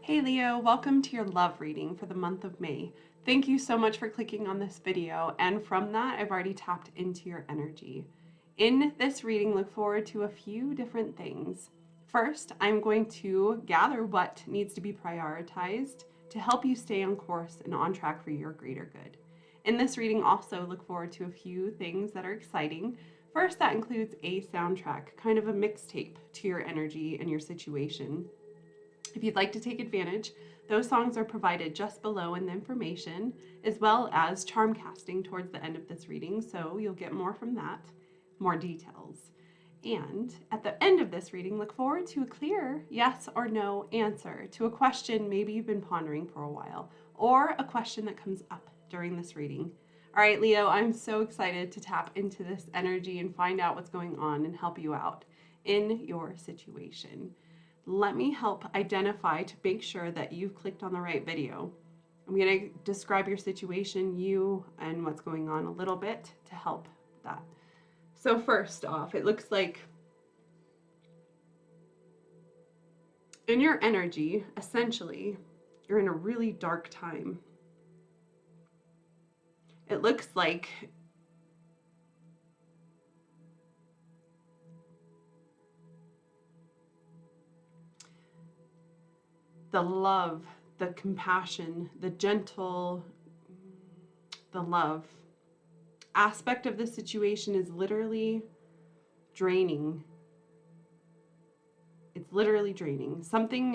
Hey Leo, welcome to your love reading for the month of May. Thank you so much for clicking on this video, and from that I've already tapped into your energy. In this reading, look forward to a few different things. First, I'm going to gather what needs to be prioritized to help you stay on course and on track for your greater good. In this reading, also look forward to a few things that are exciting. First, that includes a soundtrack, kind of a mixtape to your energy and your situation. If you'd like to take advantage, those songs are provided just below in the information, as well as charm casting towards the end of this reading, so you'll get more from that, more details. And at the end of this reading, look forward to a clear yes or no answer to a question maybe you've been pondering for a while, or a question that comes up during this reading. All right, Leo, I'm so excited to tap into this energy and find out what's going on and help you out in your situation. Let me help identify to make sure that you've clicked on the right video. I'm going to describe your situation, you, and what's going on a little bit to help that. So first off, it looks like in your energy, essentially, you're in a really dark time. It looks like the love, the compassion, the gentle, the love aspect of the situation is literally draining. It's literally draining.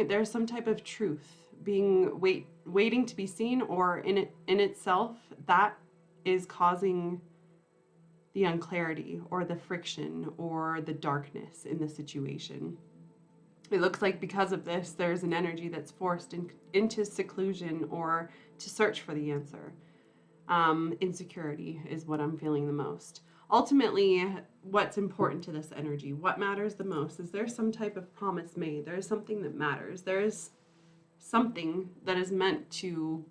There's some type of truth being waiting to be seen, or in itself that is causing the unclarity or the friction or the darkness in the situation. It looks like because of this, there's an energy that's forced into seclusion or to search for the answer. Insecurity is what I'm feeling the most. Ultimately, what's important to this energy, what matters the most, is there some type of promise made? There's something that matters. There's something that is meant to,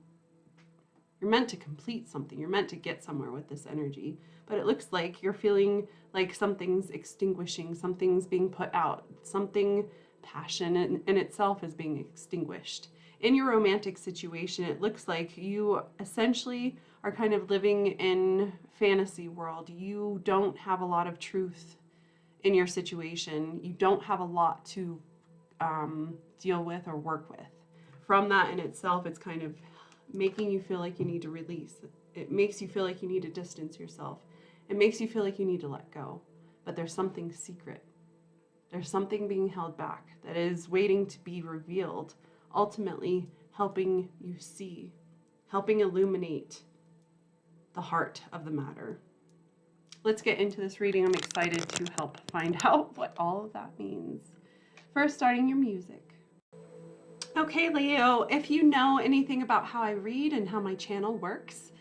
you're meant to complete something. You're meant to get somewhere with this energy. But it looks like you're feeling like something's extinguishing, something's being put out, something passion in itself is being extinguished. In your romantic situation, it looks like you essentially are kind of living in fantasy world. You don't have a lot of truth in your situation. You don't have a lot to deal with or work with. From that in itself, it's kind of making you feel like you need to release. It makes you feel like you need to distance yourself. It makes you feel like you need to let go. But there's something secret. There's something being held back that is waiting to be revealed, ultimately helping you see, helping illuminate the heart of the matter. Let's get into this reading. I'm excited to help find out what all of that means. First, starting your music. Okay, Leo, if you know anything about how I read and how my channel works,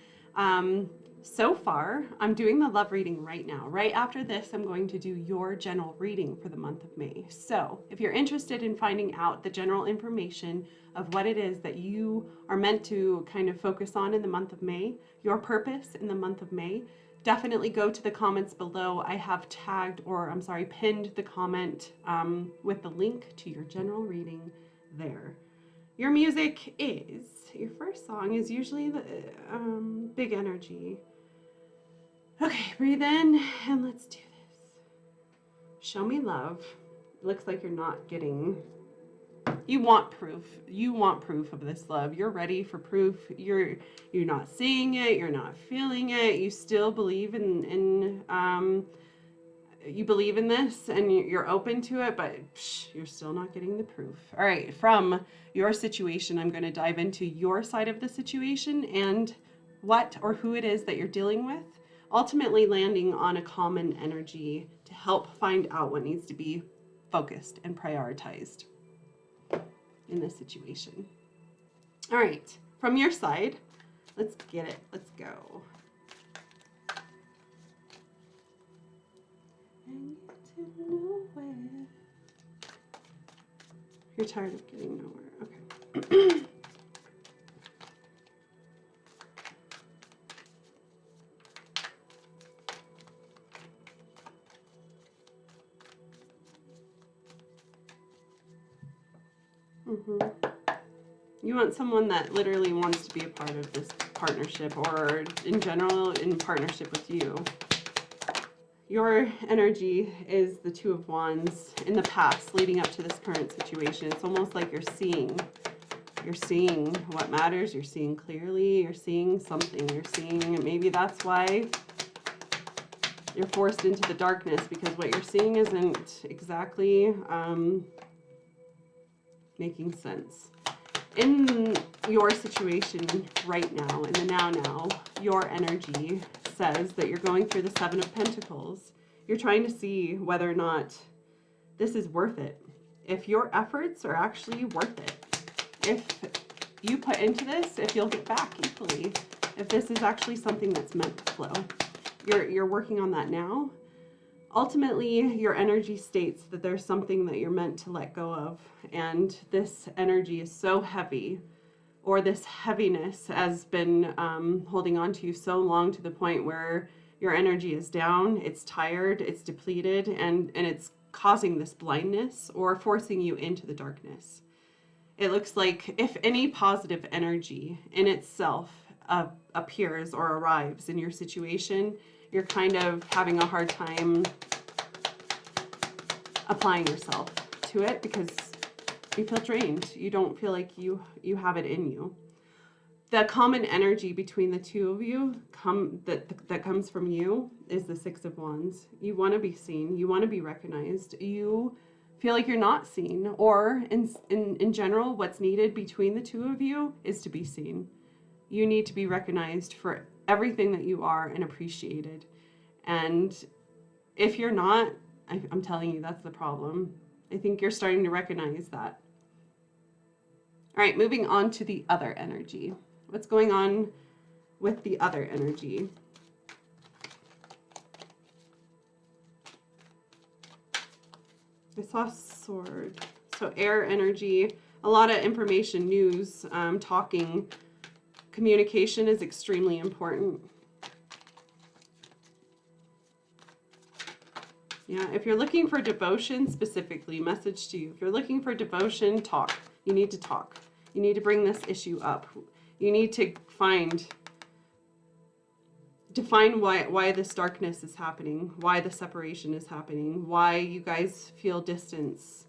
so far, I'm doing the love reading right now. Right after this, I'm going to do your general reading for the month of May. So if you're interested in finding out the general information of what it is that you are meant to kind of focus on in the month of May, your purpose in the month of May, definitely go to the comments below. I have pinned the comment with the link to your general reading there. Your music is, your first song is usually the big energy. Okay, breathe in and let's do this. Show me love. It looks like you're not getting, you want proof. You want proof of this love. You're ready for proof. You're not seeing it. You're not feeling it. You still believe you believe in this and you're open to it, but you're still not getting the proof. All right, from your situation, I'm going to dive into your side of the situation and what or who it is that you're dealing with, ultimately landing on a common energy to help find out what needs to be focused and prioritized in this situation. All right, from your side, let's get it. Let's go. And get to nowhere. You're tired of getting nowhere. Okay. You want someone that literally wants to be a part of this partnership, or in general in partnership with you. Your energy is the Two of Wands in the past leading up to this current situation. It's almost like you're seeing what matters. You're seeing clearly. You're seeing something. You're seeing, maybe that's why you're forced into the darkness, because what you're seeing isn't exactly making sense. In your situation right now, in the now, your energy says that you're going through the Seven of Pentacles. You're trying to see whether or not this is worth it. If your efforts are actually worth it. If you put into this, if you'll get back equally. If this is actually something that's meant to flow. You're working on that now. Ultimately, your energy states that there's something that you're meant to let go of. And this energy is so heavy, or this heaviness has been holding on to you so long, to the point where your energy is down, it's tired, it's depleted, and it's causing this blindness or forcing you into the darkness. It looks like if any positive energy in itself appears or arrives in your situation, you're kind of having a hard time applying yourself to it because you feel drained. You don't feel like you have it in you. The common energy between the two of you that comes from you is the Six of Wands. You want to be seen. You want to be recognized. You feel like you're not seen, or in general, what's needed between the two of you is to be seen. You need to be recognized for everything that you are and appreciated. And if you're not, I'm telling you, that's the problem. I think you're starting to recognize that. All right, moving on to the other energy. What's going on with the other energy? I saw sword. So air energy, a lot of information, news, talking, communication is extremely important. Yeah, if you're looking for devotion, specifically, message to you. If you're looking for devotion, talk. You need to talk. You need to bring this issue up. You need to define why this darkness is happening, why the separation is happening, why you guys feel distance,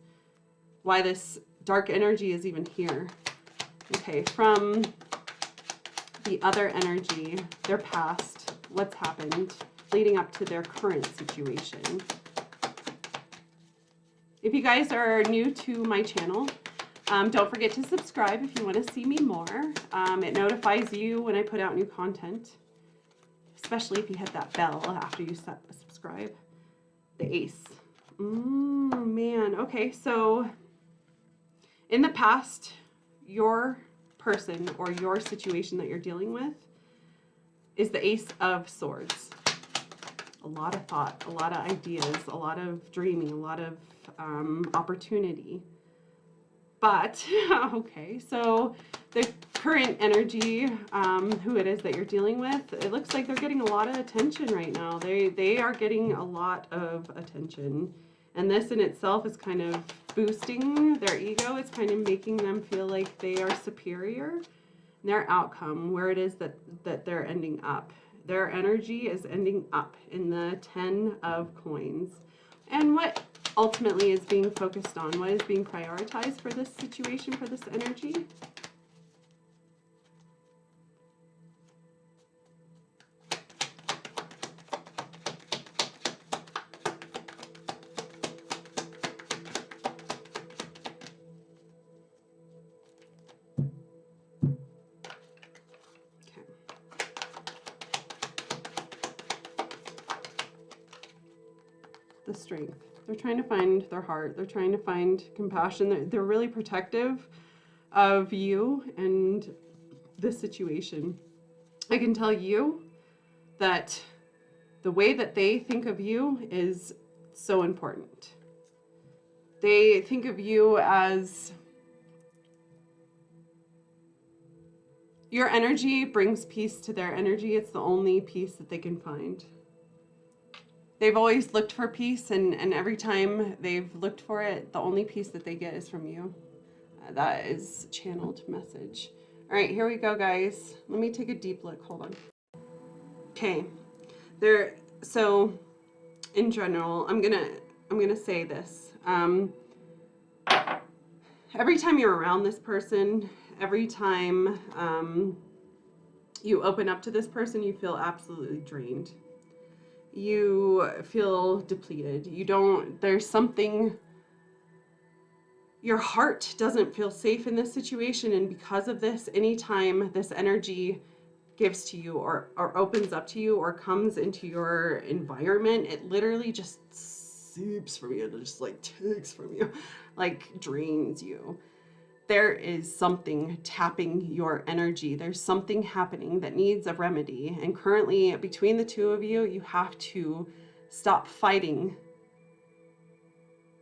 why this dark energy is even here. Okay, from the other energy, their past, what's happened leading up to their current situation. If you guys are new to my channel, don't forget to subscribe if you want to see me more. It notifies you when I put out new content, especially if you hit that bell after you subscribe. The Ace. Man. Okay, so in the past, your person or your situation that you're dealing with is the Ace of Swords. A lot of thought, a lot of ideas, a lot of dreaming, a lot of opportunity. But, okay, so the current energy, who it is that you're dealing with, it looks like they're getting a lot of attention right now. They are getting a lot of attention. And this in itself is kind of boosting their ego. It's kind of making them feel like they are superior in their outcome, where it is that they're ending up. Their energy is ending up in the 10 of coins. And what ultimately is being focused on, what is being prioritized for this situation, for this energy? The strength. They're trying to find their heart. They're trying to find compassion. They're really protective of you and this situation. I can tell you that the way that they think of you is so important. They think of you as your energy brings peace to their energy. It's the only peace that they can find. They've always looked for peace, and every time they've looked for it, the only peace that they get is from you. That is channeled message. All right, here we go, guys. Let me take a deep look. Hold on. Okay. So in general, I'm gonna say this. Every time you're around this person, every time you open up to this person, you feel absolutely drained. You feel depleted. There's something, your heart doesn't feel safe in this situation. And because of this, anytime this energy gives to you or opens up to you or comes into your environment, it literally just seeps from you. It just like takes from you, like drains you. There is something tapping your energy. There's something happening that needs a remedy. And currently, between the two of you, you have to stop fighting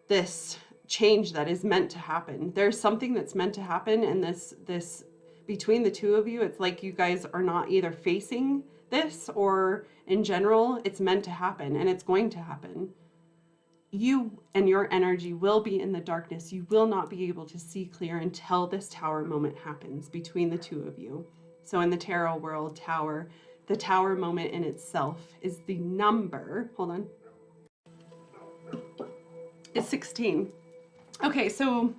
this change that is meant to happen. There's something that's meant to happen, and this between the two of you, it's like you guys are not either facing this, or in general, it's meant to happen, and it's going to happen. You and your energy will be in the darkness. You will not be able to see clear until this tower moment happens between the two of you. So in the tarot world, tower, the tower moment in itself is the number, hold on, it's 16. Okay, so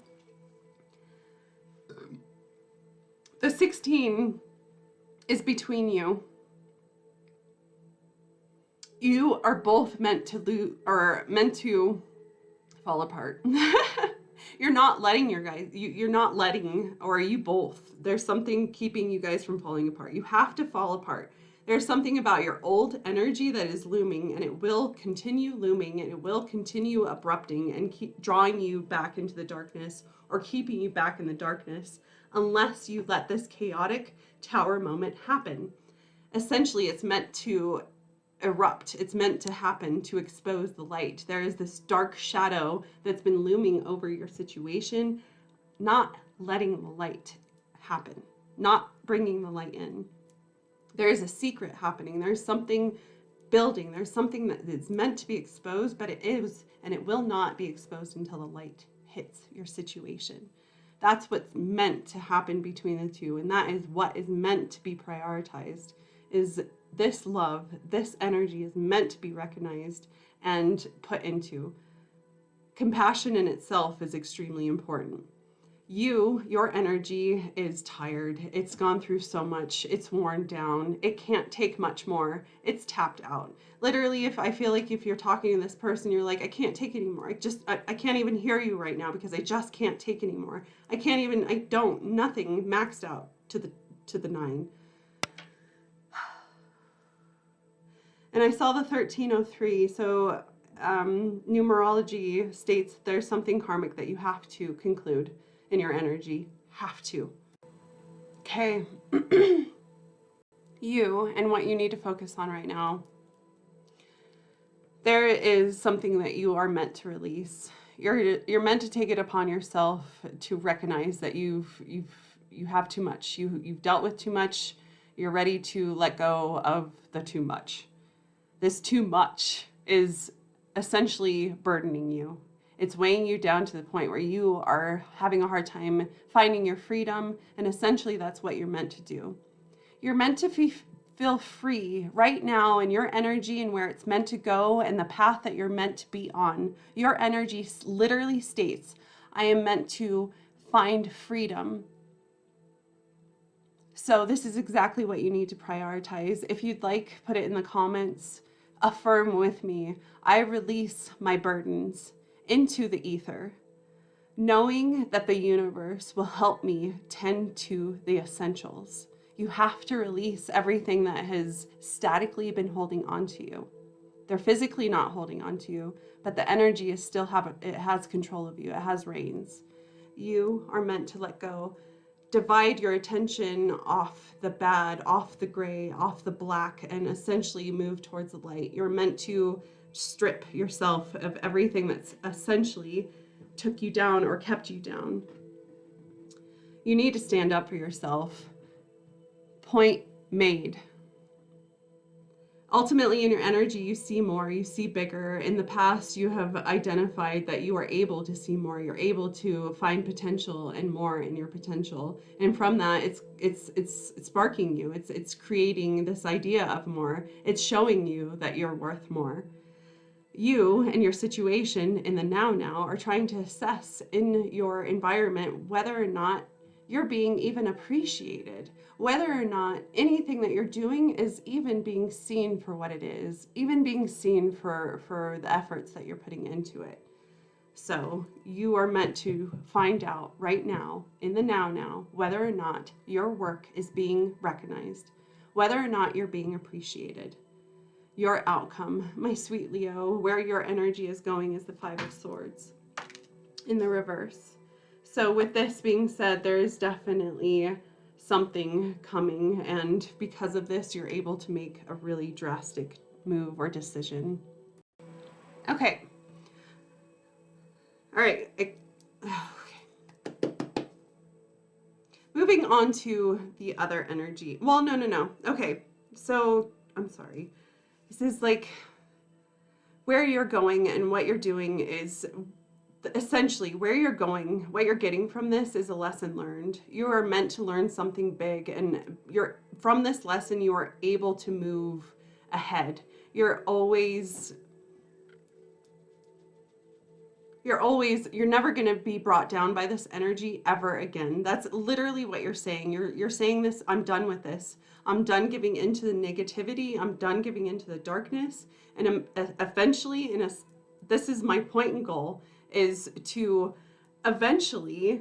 the 16 is between you. You are both meant to lose, or meant to fall apart. You're not letting your guys, you're not letting, or you both, there's something keeping you guys from falling apart. You have to fall apart. There's something about your old energy that is looming, and it will continue looming, and it will continue abrupting and keep drawing you back into the darkness, or keeping you back in the darkness, unless you let this chaotic tower moment happen. Essentially, it's meant to erupt. It's meant to happen to expose the light. There is this dark shadow that's been looming over your situation, not letting the light happen, not bringing the light in. There is a secret happening. There's something building. There's something that is meant to be exposed, but it is, and it will not be exposed until the light hits your situation. That's what's meant to happen between the two, and that is what is meant to be prioritized, is this love, this energy is meant to be recognized and put into. Compassion in itself is extremely important. Your energy is tired. It's gone through so much. It's worn down. It can't take much more. It's tapped out. Literally, if I feel like if you're talking to this person, you're like, I can't take anymore. I can't even hear you right now because I just can't take anymore. Nothing maxed out to the 9. And I saw the 1303, so numerology states there's something karmic that you have to conclude in your energy. Have to. Okay. You and what you need to focus on right now. There is something that you are meant to release. You're meant to take it upon yourself to recognize that you have too much. You've dealt with too much. You're ready to let go of the too much. This too much is essentially burdening you. It's weighing you down to the point where you are having a hard time finding your freedom, and essentially that's what you're meant to do. You're meant to feel free right now in your energy and where it's meant to go and the path that you're meant to be on. Your energy literally states, I am meant to find freedom. So this is exactly what you need to prioritize. If you'd like, put it in the comments. Affirm with me, I release my burdens into the ether, knowing that the universe will help me tend to the essentials. You have to release everything that has statically been holding on to you. They're physically not holding on to you, but the energy is still it has control of you. It has reins. You are meant to let go. Divide your attention off the bad, off the gray, off the black, and essentially move towards the light. You're meant to strip yourself of everything that's essentially took you down or kept you down. You need to stand up for yourself. Point made. Ultimately, in your energy, you see more, you see bigger. In the past, you have identified that you are able to see more. You're able to find potential and more in your potential. And from that, it's sparking you. It's creating this idea of more. It's showing you that you're worth more. You and your situation in the now are trying to assess in your environment whether or not you're being even appreciated, whether or not anything that you're doing is even being seen for what it is, even being seen for the efforts that you're putting into it. So you are meant to find out right now, in the now, whether or not your work is being recognized, whether or not you're being appreciated. Your outcome, my sweet Leo, where your energy is going is the Five of Swords in the reverse. So with this being said, there is definitely something coming, and because of this, you're able to make a really drastic move or decision. Okay. All right. Okay. Moving on to the other energy. Well, no. Okay. So, I'm sorry. This is like where you're going and what you're doing is essentially where you're going. What you're getting from this is a lesson learned. You are meant to learn something big, and from this lesson you are able to move ahead. You're never going to be brought down by this energy ever again. That's literally what you're saying. You're saying this, I'm done with this. I'm done giving into the negativity. I'm done giving into the darkness. And eventually, this is my point and goal, is to eventually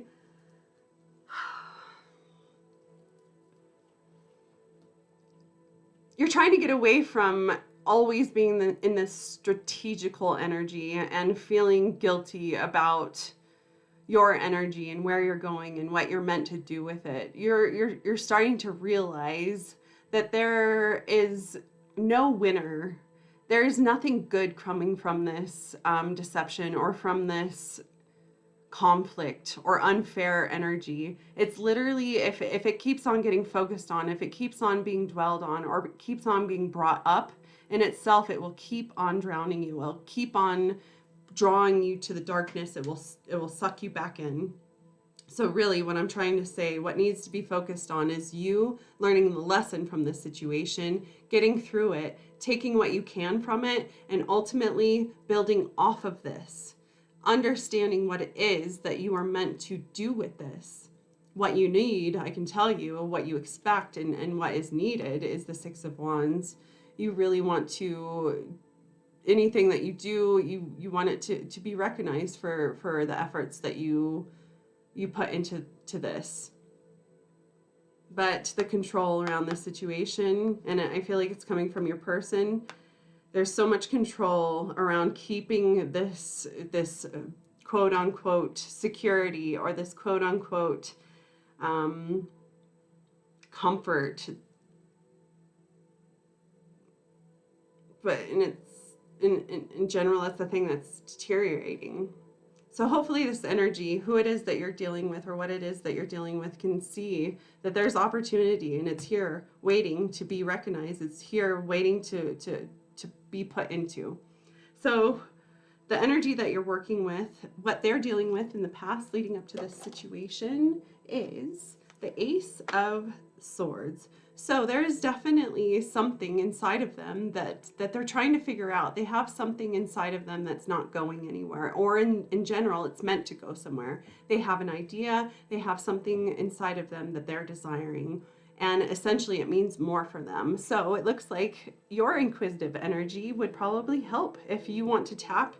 you're trying to get away from always being in this strategical energy and feeling guilty about your energy and where you're going and what you're meant to do with it. You're starting to realize that there is no winner. There is nothing good coming from this deception or from this conflict or unfair energy. It's literally, if it keeps on getting focused on, if it keeps on being dwelled on, or it keeps on being brought up in itself, it will keep on drowning you. It will keep on drawing you to the darkness. It will suck you back in. So really what I'm trying to say, what needs to be focused on is you learning the lesson from this situation, getting through it, taking what you can from it, and ultimately building off of this, understanding what it is that you are meant to do with this. What you need, I can tell you, what you expect and what is needed is the Six of Wands. You really want to, anything that you do, you want it to be recognized for the efforts that you put into this. But the control around this situation, and I feel like it's coming from your person, there's so much control around keeping this quote unquote security, or this quote unquote comfort. But in general, that's the thing that's deteriorating. So hopefully this energy, who it is that you're dealing with or what it is that you're dealing with, can see that there's opportunity, and it's here waiting to be recognized. It's here waiting to be put into. So the energy that you're working with, what they're dealing with in the past leading up to this situation, is the Ace of Swords. So there is definitely something inside of them that they're trying to figure out. They have something inside of them that's not going anywhere, or in general, it's meant to go somewhere. They have an idea, they have something inside of them that they're desiring, and essentially it means more for them. So it looks like your inquisitive energy would probably help if you want to tap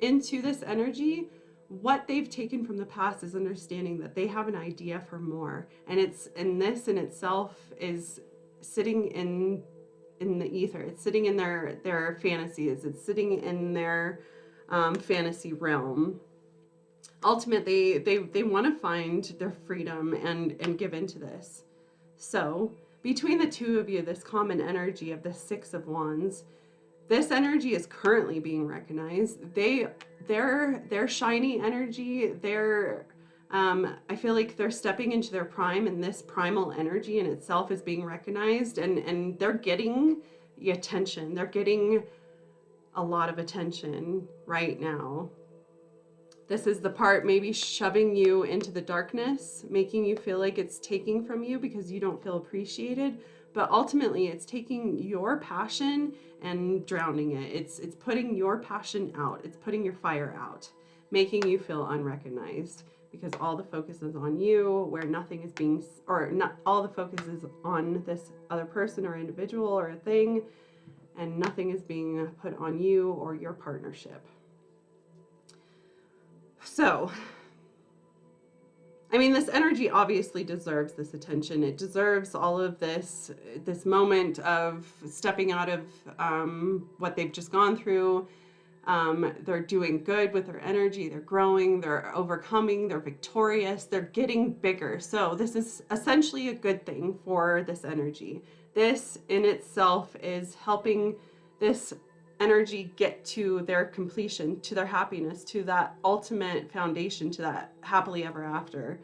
into this energy. What they've taken from the past is understanding that they have an idea for more, and this in itself is sitting in the ether. It's sitting in their fantasies. It's sitting in their fantasy realm. Ultimately, they want to find their freedom and give into this. So between the two of you, this common energy of the Six of Wands, this energy is currently being recognized. Their shiny energy, I feel like they're stepping into their prime, and this primal energy in itself is being recognized, and they're getting the attention. They're getting a lot of attention right now. This is the part maybe shoving you into the darkness, making you feel like it's taking from you because you don't feel appreciated. But ultimately, it's taking your passion and drowning it. It's putting your passion out. It's putting your fire out, making you feel unrecognized because all the focus is on you, where nothing is being, or not all the focus is on this other person or individual or a thing, and nothing is being put on you or your partnership. So, I mean, this energy obviously deserves this attention. It deserves all of this moment of stepping out of what they've just gone through. They're doing good with their energy. They're growing. They're overcoming. They're victorious. They're getting bigger. So this is essentially a good thing for this energy. This in itself is helping this energy get to their completion, to their happiness, to that ultimate foundation, to that happily ever after.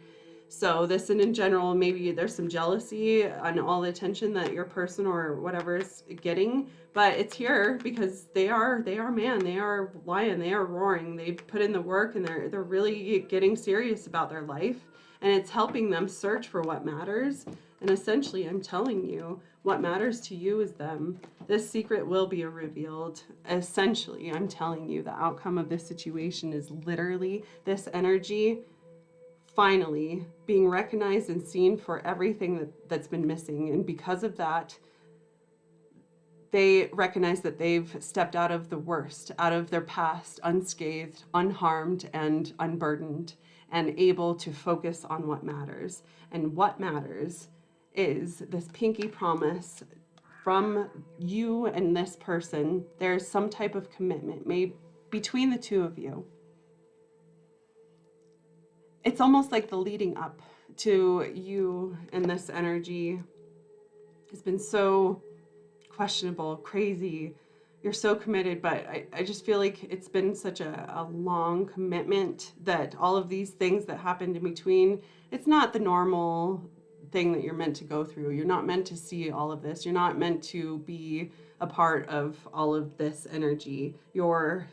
So this, and in general, maybe there's some jealousy on all the attention that your person or whatever is getting, but it's here because they are man, they are lion, they are roaring. They've put in the work and they're really getting serious about their life, and it's helping them search for what matters. And essentially, I'm telling you, what matters to you is them. This secret will be revealed. Essentially, I'm telling you, the outcome of this situation is literally this energy finally being recognized and seen for everything that's been missing. And because of that, they recognize that they've stepped out of the worst, out of their past, unscathed, unharmed, and unburdened, and able to focus on what matters. And what matters is this pinky promise from you and this person. There's some type of commitment made between the two of you. It's almost like the leading up to you and this energy has been so questionable, crazy. You're so committed, but I just feel like it's been such a long commitment that all of these things that happened in between, it's not the normal thing that you're meant to go through. You're not meant to see all of this. You're not meant to be a part of all of this energy, your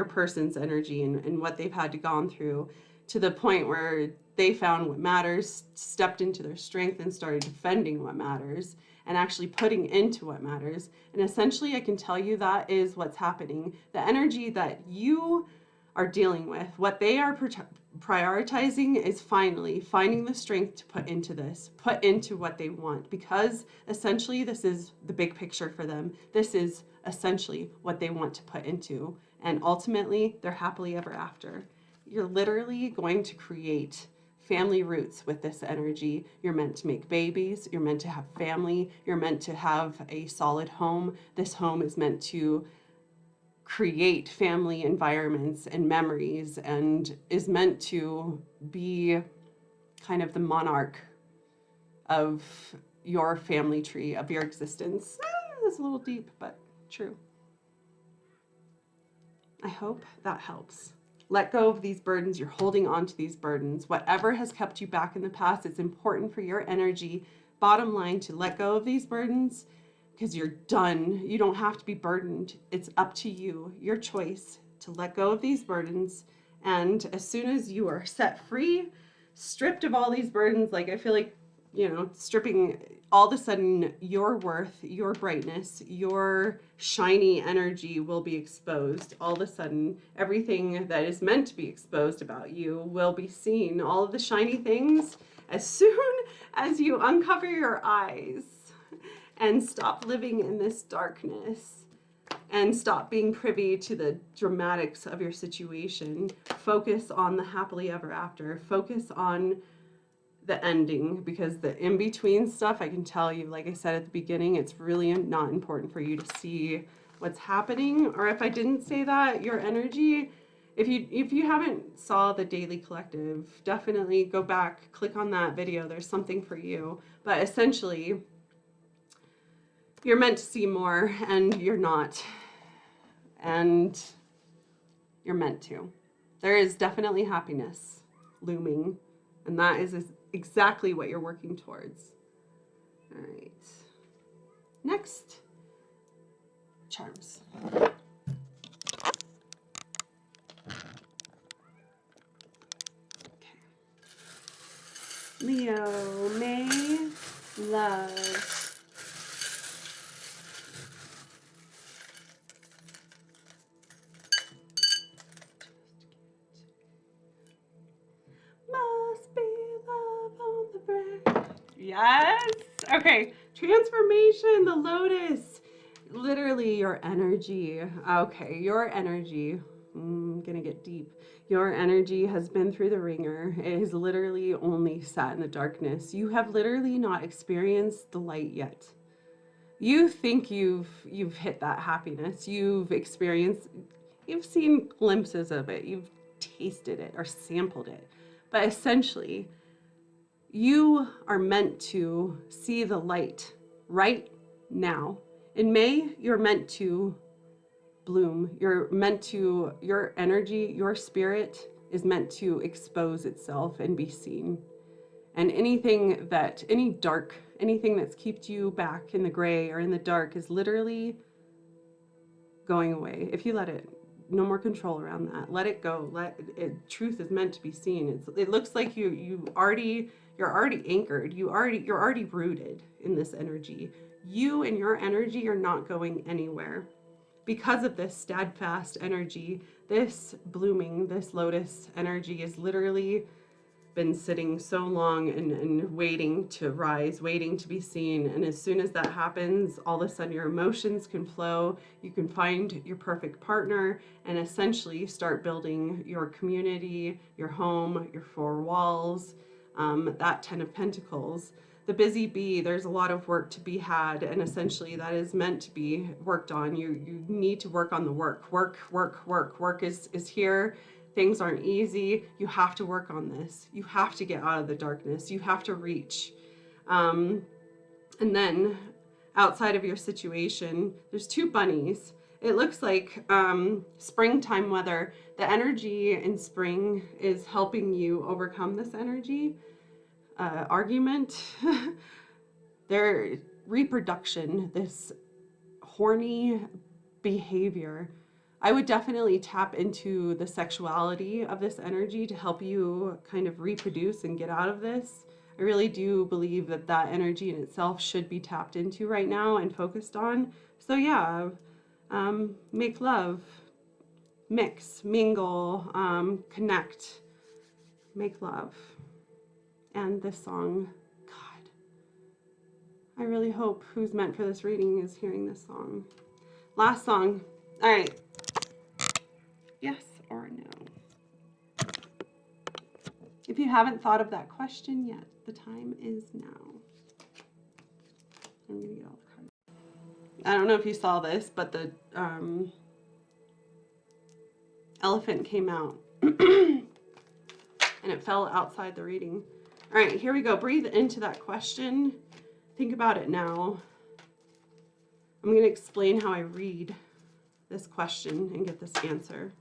person's energy and what they've had to gone through, to the point where they found what matters, stepped into their strength and started defending what matters and actually putting into what matters. And essentially, I can tell you that is what's happening. The energy that you are dealing with, what they are prioritizing is finally finding the strength to put into this, put into what they want, because essentially this is the big picture for them. This is essentially what they want to put into. And ultimately, they're happily ever after. You're literally going to create family roots with this energy. You're meant to make babies. You're meant to have family. You're meant to have a solid home. This home is meant to create family environments and memories, and is meant to be kind of the monarch of your family tree, of your existence. That's a little deep, but true. I hope that helps. Let go of these burdens. You're holding on to these burdens. Whatever has kept you back in the past, it's important for your energy, bottom line, to let go of these burdens, because you're done. You don't have to be burdened. It's up to you, your choice, to let go of these burdens. And as soon as you are set free, stripped of all these burdens, like I feel like, stripping, all of a sudden your worth, your brightness, your shiny energy will be exposed. All of a sudden, everything that is meant to be exposed about you will be seen. All of the shiny things, as soon as you uncover your eyes and stop living in this darkness and stop being privy to the dramatics of your situation, focus on the happily ever after, focus on the ending, because the in-between stuff, I can tell you, like I said at the beginning, it's really not important for you to see what's happening. Or if I didn't say that, your energy, if you haven't saw the Daily Collective, definitely go back, click on that video. There's something for you. But essentially, you're meant to see more, and you're not. And you're meant to. There is definitely happiness looming, and that is exactly what you're working towards. All right. Next, charms. Okay. Leo, may love must be love on the brain. Yes. Okay. Transformation, the lotus. Literally your energy. Okay, your energy. Gonna get deep. Your energy has been through the ringer. It has literally only sat in the darkness. You have literally not experienced the light yet. You think you've hit that happiness. You've experienced, you've seen glimpses of it. You've tasted it or sampled it. But essentially, you are meant to see the light right now. In May, you're meant to bloom. You're meant to, your energy, your spirit is meant to expose itself and be seen. And anything that, anything that's kept you back in the gray or in the dark is literally going away. If you let it, no more control around that. Let it go. Truth is meant to be seen. It looks like you're already anchored. You're already rooted in this energy. You and your energy are not going anywhere. Because of this steadfast energy, this blooming, this lotus energy is literally been sitting so long and waiting to rise, waiting to be seen. And as soon as that happens, all of a sudden your emotions can flow. You can find your perfect partner and essentially start building your community, your home, your four walls, that 10 of Pentacles. The busy bee, there's a lot of work to be had, and essentially that is meant to be worked on. You need to work on the work. Work is here. Things aren't easy. You have to work on this. You have to get out of the darkness. You have to reach. And then outside of your situation, there's two bunnies. It looks like springtime weather. The energy in spring is helping you overcome this energy. Argument. Their reproduction, this horny behavior. I would definitely tap into the sexuality of this energy to help you kind of reproduce and get out of this. I really do believe that that energy in itself should be tapped into right now and focused on. So yeah, make love, mix, mingle, connect, make love. And this song, God, I really hope who's meant for this reading is hearing this song. Last song. All right. Yes or no? If you haven't thought of that question yet, the time is now. I'm gonna get all the cards. I don't know if you saw this, but the elephant came out and it fell outside the reading. All right, here we go. Breathe into that question. Think about it now. I'm going to explain how I read this question and get this answer.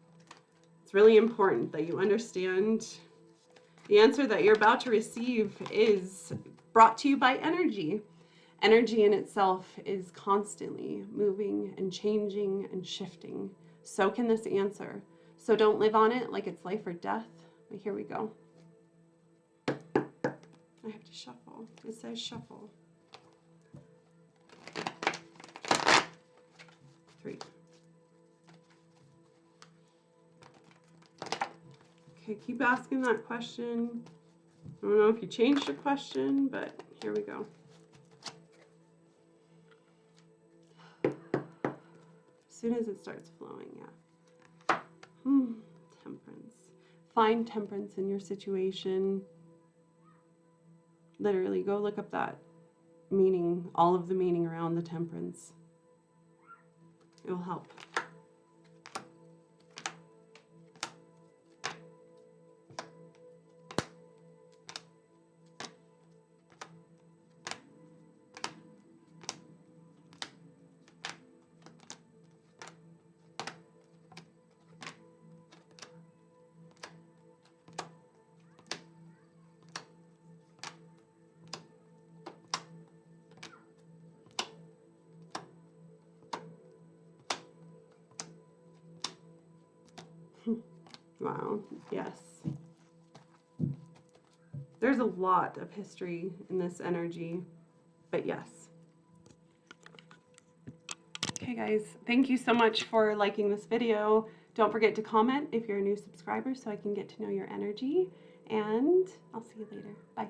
It's really important that you understand the answer that you're about to receive is brought to you by energy. Energy in itself is constantly moving and changing and shifting. So can this answer. So don't live on it like it's life or death. But here we go. I have to shuffle. It says shuffle. 3. Okay, keep asking that question. I don't know if you changed your question, but here we go. As soon as it starts flowing, yeah. Temperance. Find temperance in your situation. Literally, go look up that meaning, all of the meaning around the temperance. It will help. Wow, yes. There's a lot of history in this energy, but yes. Okay guys, thank you so much for liking this video. Don't forget to comment if you're a new subscriber so I can get to know your energy, and I'll see you later. Bye.